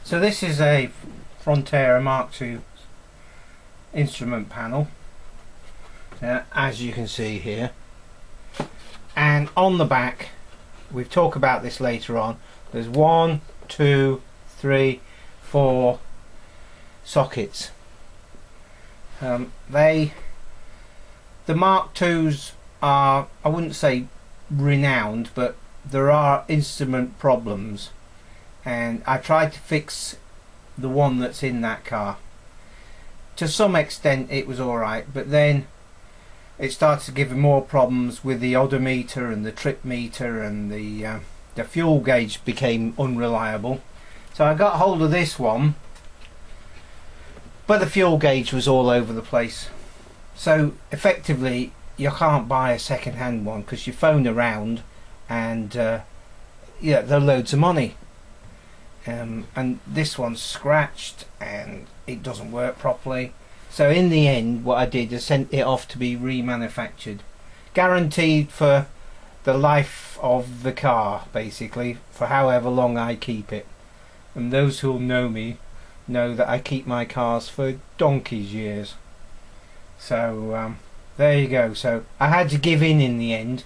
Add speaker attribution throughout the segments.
Speaker 1: So this is a Frontera Mk2 instrument panel, as you can see here, and on the back, we'll talk about this later on, there's 1, 2, 3, 4 sockets. The Mk2s are, I wouldn't say renowned, but there are instrument problems, and I tried to fix the one that's in that car. To some extent it was alright, but then it started to give more problems with the odometer and the trip meter, and the fuel gauge became unreliable. So I got hold of this one, but the fuel gauge was all over the place. So effectively you can't buy a second-hand one, because you phone around and yeah, they're loads of money. And this one's scratched and it doesn't work properly. So in the end what I did is sent it off to be remanufactured, guaranteed for the life of the car, basically, for however long I keep it. And those who know me know that I keep my cars for donkey's years. So there you go. So I had to give in the end,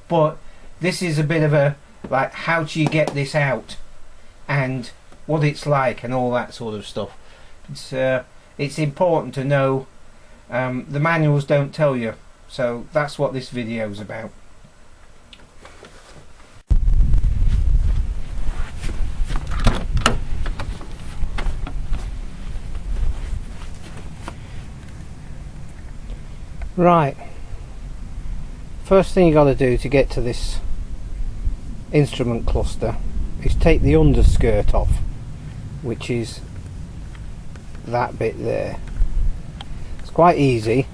Speaker 1: but this is a bit of a, like, how do you get this out and what it's like and all that sort of stuff. It's important to know. The manuals don't tell you, so that's what this video is about. Right, first thing you got to do to get to this instrument cluster is take the underskirt off, which is that bit there. It's quite easy,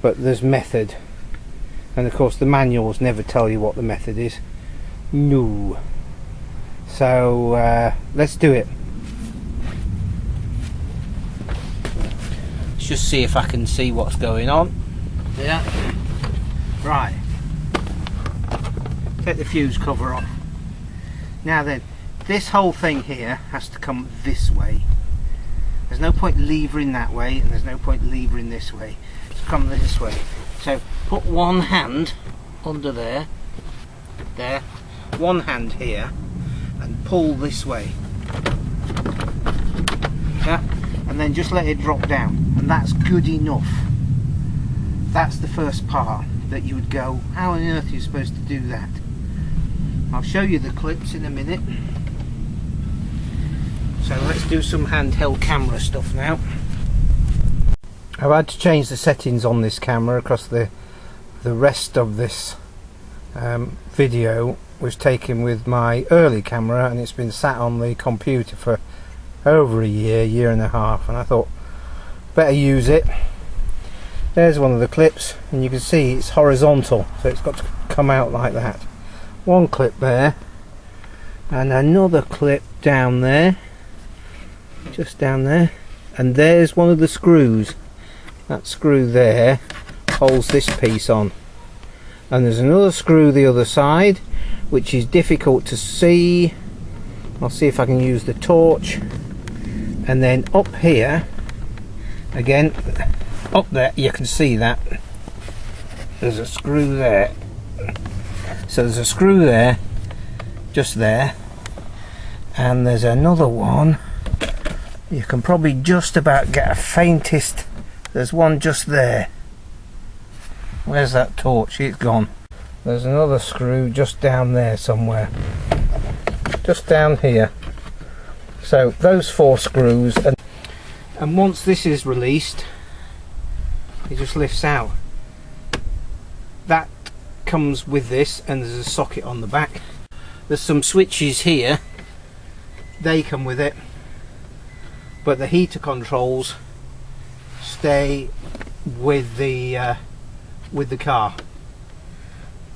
Speaker 1: but there's method, and of course the manuals never tell you what the method is. No. So let's do it. Let's just see if I can see what's going on. Yeah. Right. Take the fuse cover off. Now then, this whole thing here has to come this way. There's no point levering that way, and there's no point levering this way. It's come this way. So put one hand under there, one hand here, and pull this way. Yeah, and then just let it drop down, and that's good enough. That's the first part that you would go, how on earth are you supposed to do that? I'll show you the clips in a minute. So let's do some handheld camera stuff now. I've had to change the settings on this camera across the rest of this video was taken with my early camera, and it's been sat on the computer for over a year and a half, and I thought better use it. There's one of the clips, and you can see it's horizontal, so it's got to come out like that. One clip there, and another clip down there, just down there, and there's one of the screws. That screw there holds this piece on, and there's another screw the other side, which is difficult to see. I'll see if I can use the torch. And then up here again, up there, you can see that there's a screw there. So there's a screw there, just there, and there's another one. You can probably just about get a faintest. There's one just there. Where's that torch? It's gone. There's another screw just down there somewhere, just down here. So those 4 screws, and once this is released, it just lifts out. That comes with this, and there's a socket on the back. There's some switches here, they come with it, but the heater controls stay with the car.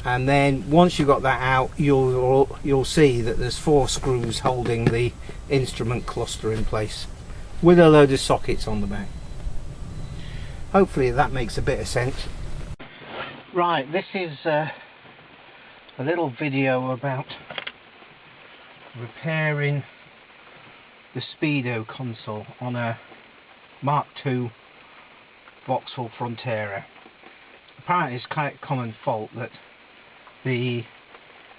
Speaker 1: And then once you've got that out, you'll see that there's 4 screws holding the instrument cluster in place, with a load of sockets on the back. Hopefully that makes a bit of sense. Right, this is a little video about repairing the speedo console on a Mk2 Vauxhall Frontera. Apparently it's quite a common fault that the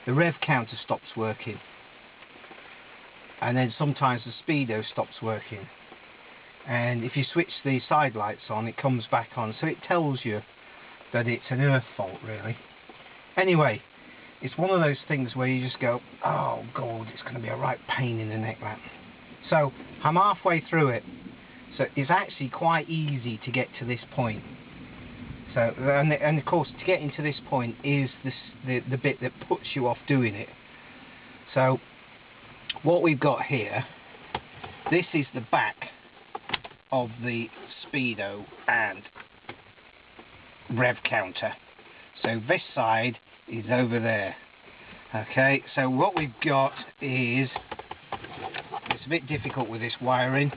Speaker 1: rev counter stops working, and then sometimes the speedo stops working, and if you switch the side lights on it comes back on, so it tells you that it's an earth fault really. Anyway, it's one of those things where you just go, oh god, it's going to be a right pain in the neck that. So I'm halfway through it, so it's actually quite easy to get to this point. So and of course to get into this point is the bit that puts you off doing it. So what we've got here, this is the back of the speedo and rev counter. So this side is over there. Okay, so what we've got is, it's a bit difficult with this wiring.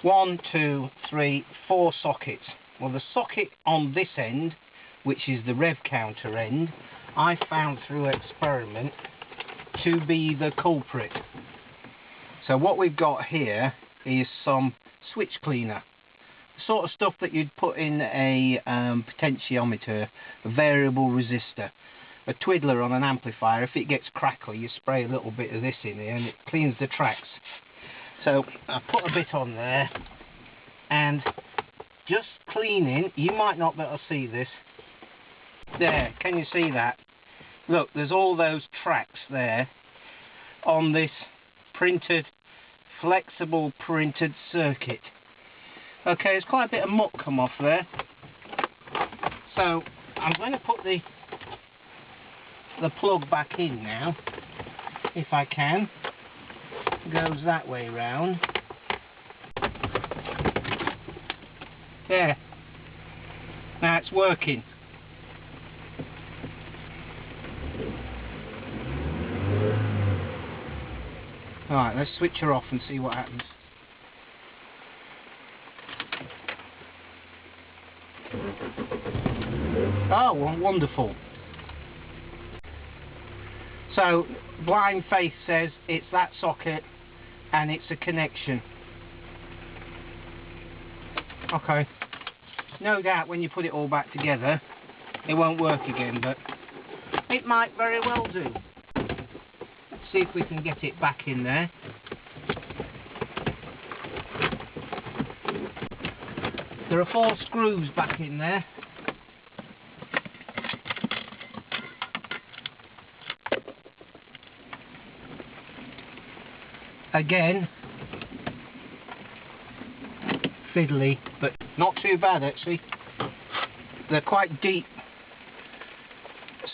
Speaker 1: 1, 2, 3, 4 sockets. Well, the socket on this end, which is the rev counter end, I found through experiment to be the culprit. So what we've got here is some switch cleaner, the sort of stuff that you'd put in a potentiometer, a variable resistor, a twiddler on an amplifier. If it gets crackly, you spray a little bit of this in here and it cleans the tracks. So I put a bit on there, and just cleaning, you might not be able to see this. There, can you see that? Look, there's all those tracks there on this printed, flexible printed circuit. Okay, there's quite a bit of muck come off there. So I'm going to put the plug back in now, if I can. Goes that way round. There. Now it's working. Alright, let's switch her off and see what happens. Oh, well, wonderful. So, blind faith says it's that socket and it's a connection. Okay. No doubt when you put it all back together, it won't work again, but it might very well do. Let's see if we can get it back in there. There are 4 screws back in there. Again, fiddly, but not too bad actually. They're quite deep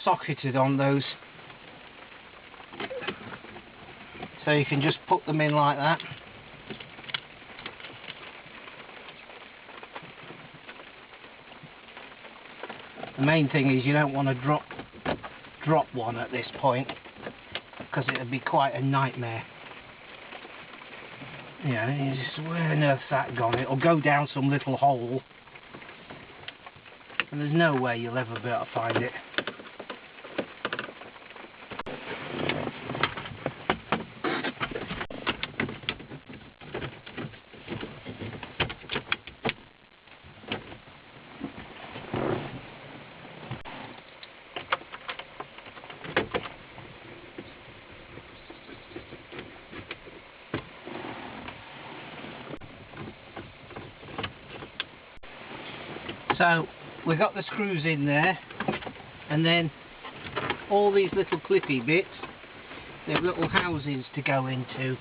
Speaker 1: socketed on those, so you can just put them in like that. The main thing is you don't want to drop one at this point, because it would be quite a nightmare. Yeah, you just, where on earth's that gone? It'll go down some little hole, and there's no way you'll ever be able to find it. So we've got the screws in there, and then all these little clippy bits, they're little houses to go into.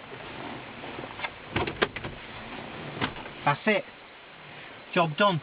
Speaker 1: That's it. Job done.